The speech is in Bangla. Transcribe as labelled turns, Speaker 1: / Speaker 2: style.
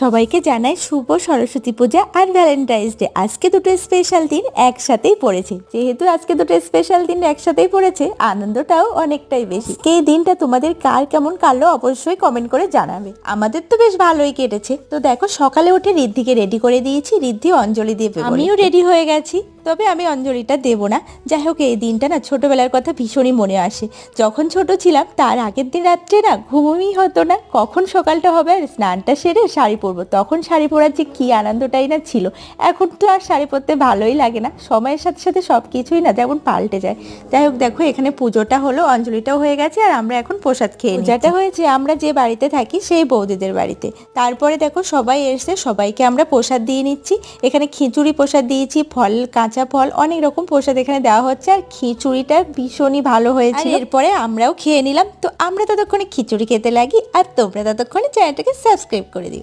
Speaker 1: সবাইকে জানাই শুভ সরস্বতী পূজা আর ভ্যালেন্টাইন্স ডে। আজকে দুটো স্পেশাল দিন একসাথেই পড়েছে। যেহেতু আজকে দুটো স্পেশাল দিন একসাথেই পড়েছে, আনন্দটাও অনেকটাই বেশি। এই দিনটা তোমাদের কার কেমন কাটলো অবশ্যই কমেন্ট করে জানাবে। আমাদের তো বেশ ভালোই কেটেছে। তো দেখো, সকালে উঠে ঋদ্ধিকে রেডি করে দিয়েছি। ঋদ্ধি অঞ্জলি দিয়ে আমিও রেডি হয়ে গেছি, তবে আমি অঞ্জলিটা দেবো না। যাই হোক, এই দিনটা না ছোটবেলার কথা ভীষণই মনে আসে। যখন ছোট ছিলাম তার আগের দিন রাত্রে না ঘুমই হতো না, কখন সকালটা হবে আর স্নানটা সেরে শাড়ি পরবো। তখন শাড়ি পরার যে কি আনন্দটাই না ছিল। এখন তো আর শাড়ি পরতে ভালোই লাগে না, সময়ের সাথে সাথে সব কিছুই না যেমন পাল্টে যায়। যাই হোক, দেখো এখানে পুজোটা হলো, অঞ্জলিটাও হয়ে গেছে, আর আমরা এখন প্রসাদ খেয়ে নিই। পূজাটা হয়েছে আমরা যে বাড়িতে থাকি সেই বৌদিদের বাড়িতে। তারপরে দেখো সবাই এসে সবাইকে আমরা প্রসাদ দিয়ে নিচ্ছি। এখানে খিচুড়ি প্রসাদ দিয়েছি, ফল, কাঁচা ফল, অনেক রকম প্রসাদ এখানে দেওয়া হচ্ছে। আর খিচুড়িটা ভীষণই ভালো হয়েছে। এরপরে আমরাও খেয়ে নিলাম। তো আমরা ততক্ষণে খিচুড়ি খেতে লাগি, আর তোমরা ততক্ষণে চ্যানেলটাকে সাবস্ক্রাইব করে দিও।